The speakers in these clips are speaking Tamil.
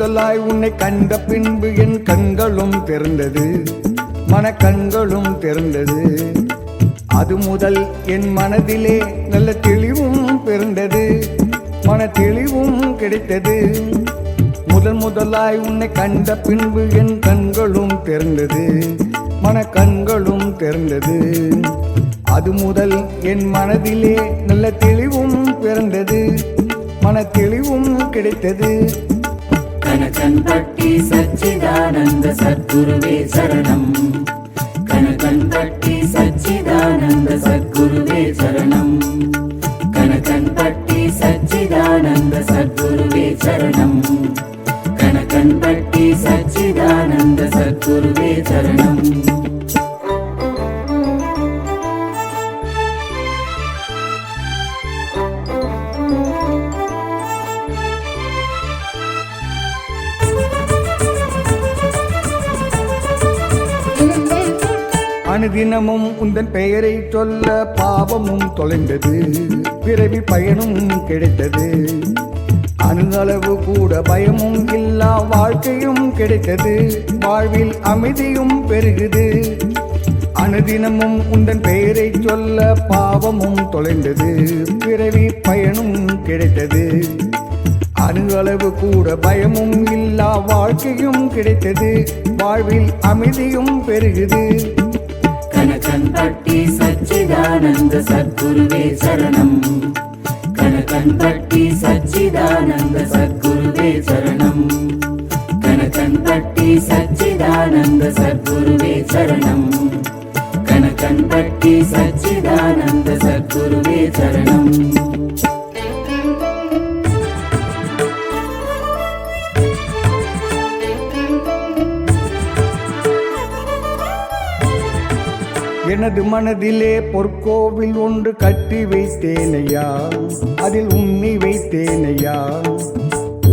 முதலாய் உன்னை கண்ட பின்பு என் கண்களும் திறந்தது, மனக்கண்களும் திறந்தது. அது முதல் என் மனதிலே நல்ல தெளிவும் பிறந்தது, மன தெளிவும் கிடைத்தது. முதலாய் உன்னை கண்ட பின்பு என் கண்களும் திறந்தது, மனக்கண்களும் திறந்தது. அது முதல் என் மனதிலே நல்ல தெளிவும் பிறந்தது, மன தெளிவும் கிடைத்தது. கனகன்பட்டி சச்சிதானந்த சத்குருவே சரணம், கனகன்பட்டி சச்சிதானந்த சத்குருவே சரணம், கனகன்பட்டி சச்சிதானந்த சத்குருவே சரணம், கனகன்பட்டி சச்சிதானந்த சத்குருவே சரணம். அனுதினமும் உந்தன் பெயரை சொல்ல பாவமும் தொலைந்தது, பிறவி பயனும் கிடைத்தது. அணுகளவு கூட பயமும் இல்லா வாழ்க்கையும் கிடைத்தது, வாழ்வில் அமைதியும் பெருகுது. அனுதினமும் உந்தன் பெயரை சொல்ல பாவமும் தொலைந்தது, பிறவி பயனும் கிடைத்தது. அணுகளவு கூட பயமும் இல்லா வாழ்க்கையும் கிடைத்தது, வாழ்வில் அமைதியும் பெருகுது. கனகன்பட்டி சச்சிதானந்த சத்குருவே சரணம், கனகன்பட்டி சச்சிதானந்த சத்குருவே சரணம், கனகன்பட்டி சச்சிதானந்த சத்குருவே சரணம், கனகன்பட்டி சச்சிதானந்த சத்குருவே சரணம். எனது மனதிலே பொற்கோவில் ஒன்று கட்டி வைத்தேனையா, அதில் உன்னை வைத்தேனையா.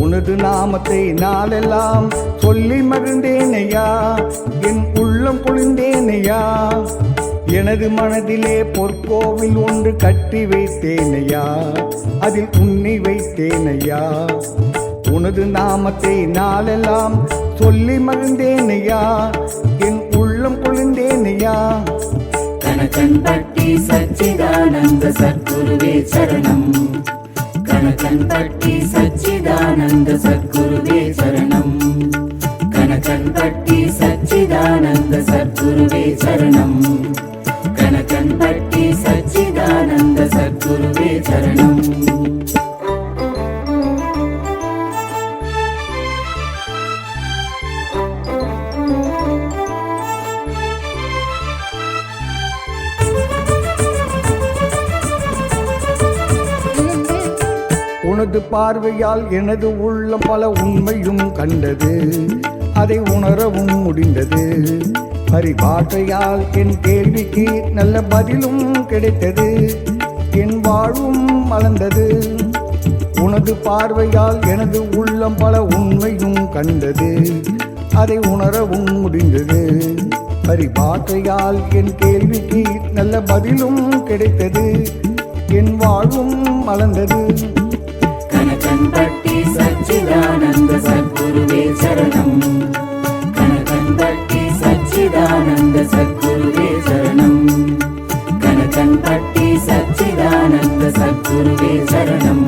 உனது நாமத்தை நாளெல்லாம் சொல்லி மகிழ்ந்தேனையா, என் உள்ளம் குளிர்ந்தேனையா. எனது மனதிலே பொற்கோவில் ஒன்று கட்டி வைத்தேனையா, அதில் உன்னை வைத்தேனையா. உனது நாமத்தை நாளெல்லாம் சொல்லி மகிழ்ந்தேனையா, என் உள்ளம் குளிர்ந்தேனையா. கனகன்பட்டி சச்சிதானந்த சத்குருவே சரணம், கனகன்பட்டி சச்சிதானந்த சத்குருவே சரணம், கனகன்பட்டி சச்சிதானந்த சத்குருவே சரணம், கனகன்பட்டி சச்சிதானந்த சத்குருவே சரணம். உனது பார்வையால் எனது உள்ளம் பல உண்மையும் கண்டது, அதை உணரவும் முடிந்தது. பரிபாஷையால் என் கேள்விக்கு நல்ல பதிலும் கிடைத்தது, என் வாழ்வும் மலர்ந்தது. உனது பார்வையால் எனது உள்ளம் பல உண்மையும் கண்டது, அதை உணரவும் முடிந்தது. பரிபாஷையால் என் கேள்விக்கு நல்ல பதிலும் கிடைத்தது, என் வாழ்வும் மலர்ந்தது. கனகன்பட்டி சச்சிதானந்த சத்குருவே சரணம், கனகன்பட்டி சச்சிதானந்த சத்குருவே சரணம், கனகன்பட்டி சச்சிதானந்த சத்குருவே சரணம்,